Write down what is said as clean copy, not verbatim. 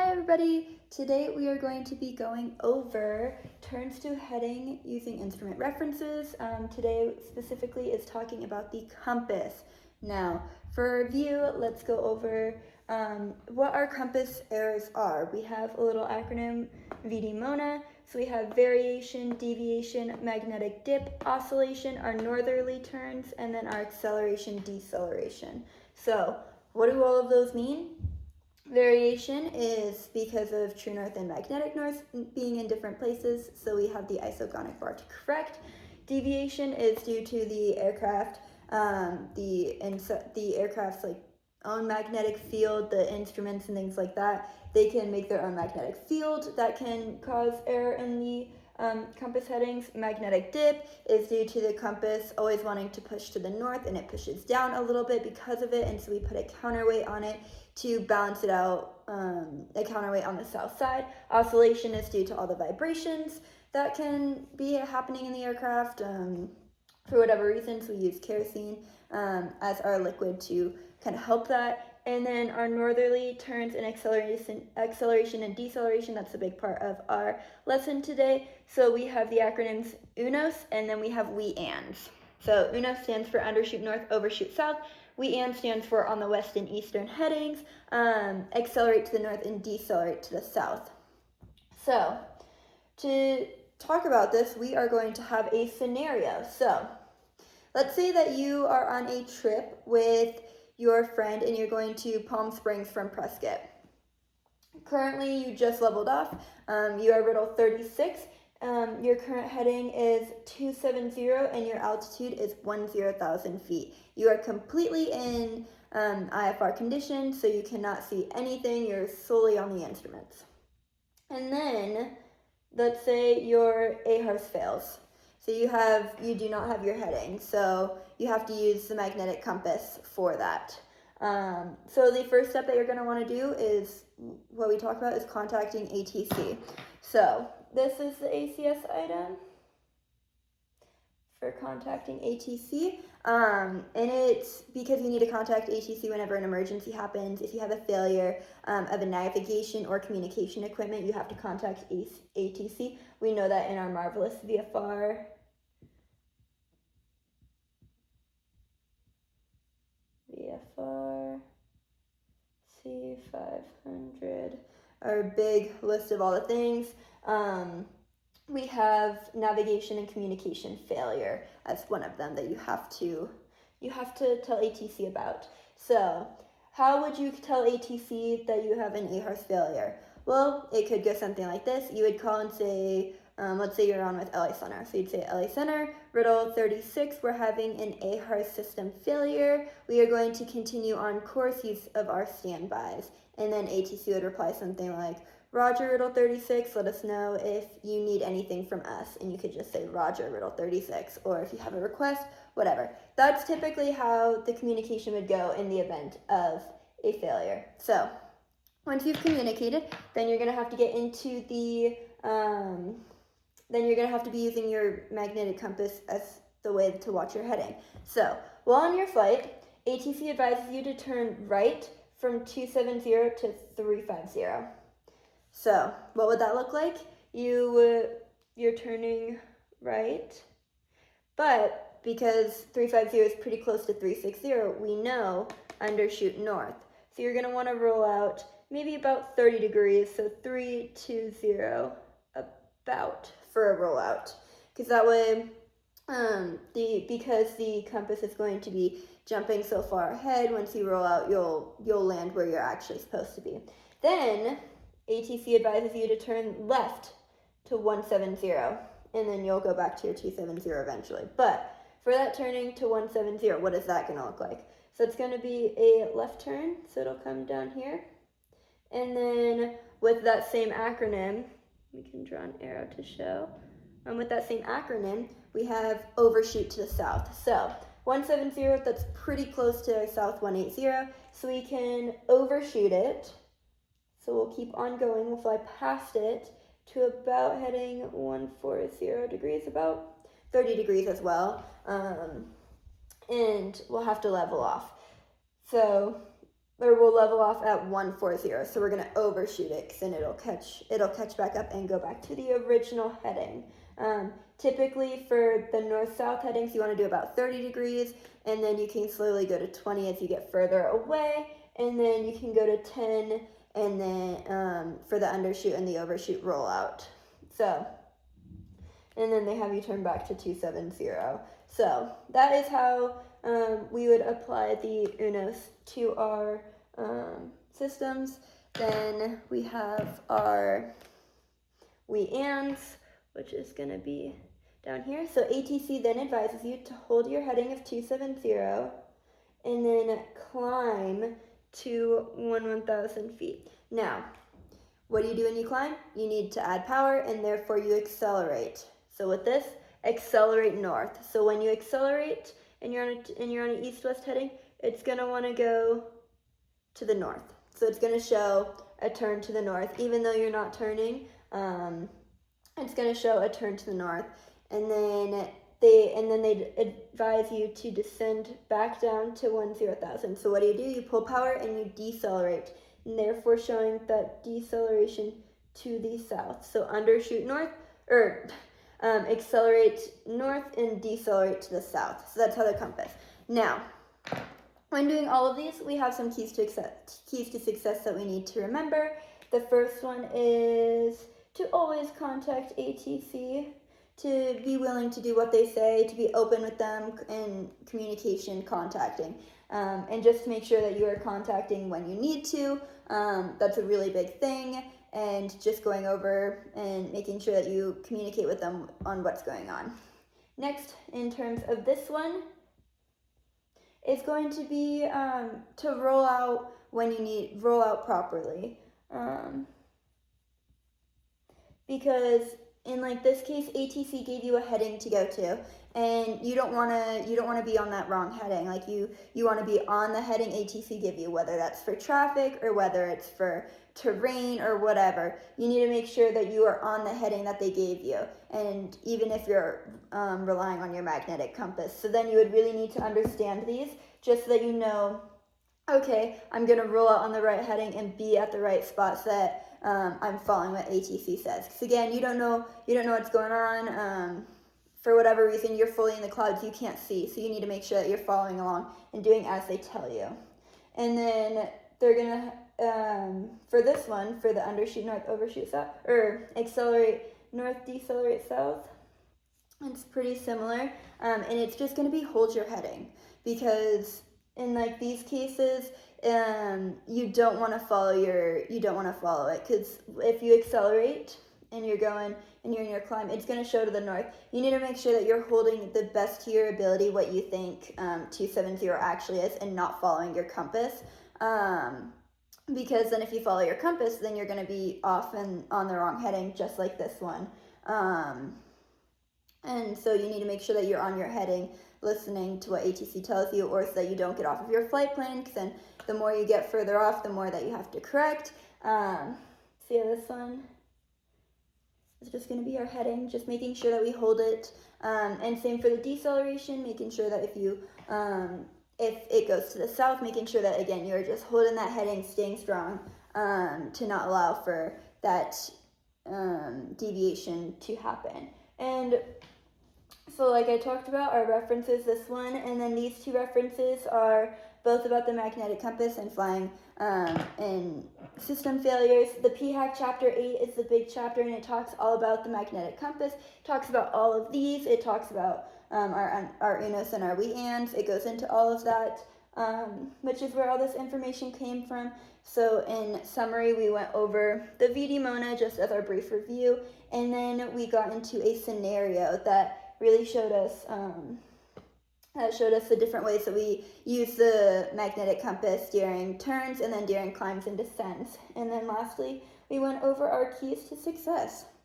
Hi everybody! Today we are going to be going over turns to heading using instrument references. Today specifically is talking about the compass. Now, for review, let's go over what our compass errors are. We have a little acronym, VD-MONA. So we have variation, deviation, magnetic dip, oscillation, our northerly turns, and then our acceleration, deceleration. So what do all of those mean? Variation is because of true north and magnetic north being in different places, so we have the isogonic bar to correct. Deviation is due to the aircraft, the aircraft's own magnetic field, the instruments and things like that. They can make their own magnetic field that can cause error in the compass headings. Magnetic dip is due to the compass always wanting to push to the north, and it pushes down a little bit because of it, and so we put a counterweight on it to balance it out, a counterweight on the south side. Oscillation is due to all the vibrations that can be happening in the aircraft. For whatever reasons, we use kerosene as our liquid to kind of help that. And then our northerly turns and acceleration and deceleration, that's a big part of our lesson today. So we have the acronyms UNOS, and then we have WE-ANDs. So UNOS stands for undershoot north, overshoot south. WE-AND stands for on the west and eastern headings, accelerate to the north and decelerate to the south. So to talk about this, we are going to have a scenario. So let's say that you are on a trip with your friend and you're going to Palm Springs from Prescott. Currently, you just leveled off. You are Riddle 36. Your current heading is 270 and your altitude is 10,000 feet. You are completely in IFR condition, so you cannot see anything. You're solely on the instruments. And then, let's say your AHRS fails. So you do not have your heading, so you have to use the magnetic compass for that. So the first step that you're going to want to do is, what we talk about is contacting ATC. So this is the ACS item for contacting ATC, and it's because you need to contact ATC whenever an emergency happens. If you have a failure of a navigation or communication equipment, you have to contact ATC. We know that in our marvelous VFR C500, our big list of all the things. We have navigation and communication failure as one of them that you have to tell ATC about. So how would you tell ATC that you have an AHRS failure? Well, it could go something like this. You would call and say, let's say you're on with LA Center. So you'd say, LA Center, Riddle 36, we're having an AHRS system failure. We are going to continue on course use of our standbys. And then ATC would reply something like, Roger, Riddle 36, let us know if you need anything from us. And you could just say, Roger, Riddle 36, or if you have a request, whatever. That's typically how the communication would go in the event of a failure. So once you've communicated, then you're going to have to get into the, then you're going to have to be using your magnetic compass as the way to watch your heading. So while on your flight, ATC advises you to turn right from 270 to 350. So what would that look like? You're turning right, but because 350 is pretty close to 360, we know undershoot north. So you're going to want to roll out maybe about 30 degrees, so 320 about for a rollout, because that way, because the compass is going to be jumping so far ahead, once you roll out, you'll land where you're actually supposed to be. Then ATC advises you to turn left to 170, and then you'll go back to your 270 eventually. But for that turning to 170, what is that going to look like? So it's going to be a left turn, so it'll come down here. And then with that same acronym, we can draw an arrow to show. With that same acronym, we have overshoot to the south. So 170, that's pretty close to south 180, so we can overshoot it. So we'll keep on going, we'll fly past it to about heading 140 degrees, about 30 degrees as well, and we'll have to level off. So or we'll level off at 140. So we're going to overshoot it, because then it'll catch back up and go back to the original heading. Typically for the north-south headings, you want to do about 30 degrees, and then you can slowly go to 20 as you get further away, and then you can go to 10, and then for the undershoot and the overshoot rollout. So, and then they have you turn back to 270. So that is how we would apply the UNOS to our systems. Then we have our we-ands, which is going to be down here. So ATC then advises you to hold your heading of 270 and then climb to 1,000 feet. Now, what do you do when you climb? You need to add power, and therefore you accelerate. So with this, accelerate north. So when you accelerate and you're on an east-west heading, it's going to want to go to the north. So it's going to show a turn to the north, even though you're not turning. It's going to show a turn to the north, and then they advise you to descend back down to 10,000. So what do? You pull power and you decelerate, and therefore showing that deceleration to the south. So undershoot north, or accelerate north and decelerate to the south. So that's how the compass. Now, when doing all of these, we have some keys to success that we need to remember. The first one is to always contact ATC, to be willing to do what they say, to be open with them in communication, contacting, and just to make sure that you are contacting when you need to. That's a really big thing, and just going over and making sure that you communicate with them on what's going on. Next, in terms of this one, is going to be to roll out when you roll out properly. Because in like this case, ATC gave you a heading to go to, and you don't want to be on that wrong heading. Like you want to be on the heading ATC give you, whether that's for traffic or whether it's for terrain or whatever. You need to make sure that you are on the heading that they gave you, and even if you're relying on your magnetic compass. So then you would really need to understand these, just so that you know, okay, I'm going to roll out on the right heading and be at the right spot so that I'm following what ATC says. Because again, you don't know what's going on. For whatever reason, you're fully in the clouds, you can't see. So you need to make sure that you're following along and doing as they tell you. And then they're going to, for this one, for the undershoot north, overshoot south, or accelerate north, decelerate south, it's pretty similar. And it's just going to be hold your heading, because in like these cases, you don't want to follow it, because if you accelerate and you're going and you're in your climb, it's going to show to the north. You need to make sure that you're holding the best to your ability what you think 270 actually is, and not following your compass, because then if you follow your compass, then you're going to be off and on the wrong heading, just like this one. And so you need to make sure that you're on your heading, listening to what ATC tells you, or so that you don't get off of your flight plan, because then the more you get further off, the more that you have to correct. So yeah, this one is just going to be our heading, just making sure that we hold it. And same for the deceleration, making sure that if it goes to the south, making sure that, again, you're just holding that heading, staying strong, to not allow for that deviation to happen. And so like I talked about, our references, this one, and then these two references are both about the magnetic compass and flying and system failures. The PHAC chapter 8 is the big chapter, and it talks all about the magnetic compass. It talks about all of these. It talks about our UNOS and our we-ands. It goes into all of that, which is where all this information came from. So in summary, we went over the VD-MONA just as our brief review, and then we got into a scenario that really showed us the different ways that we use the magnetic compass during turns and then during climbs and descents. And then lastly, we went over our keys to success.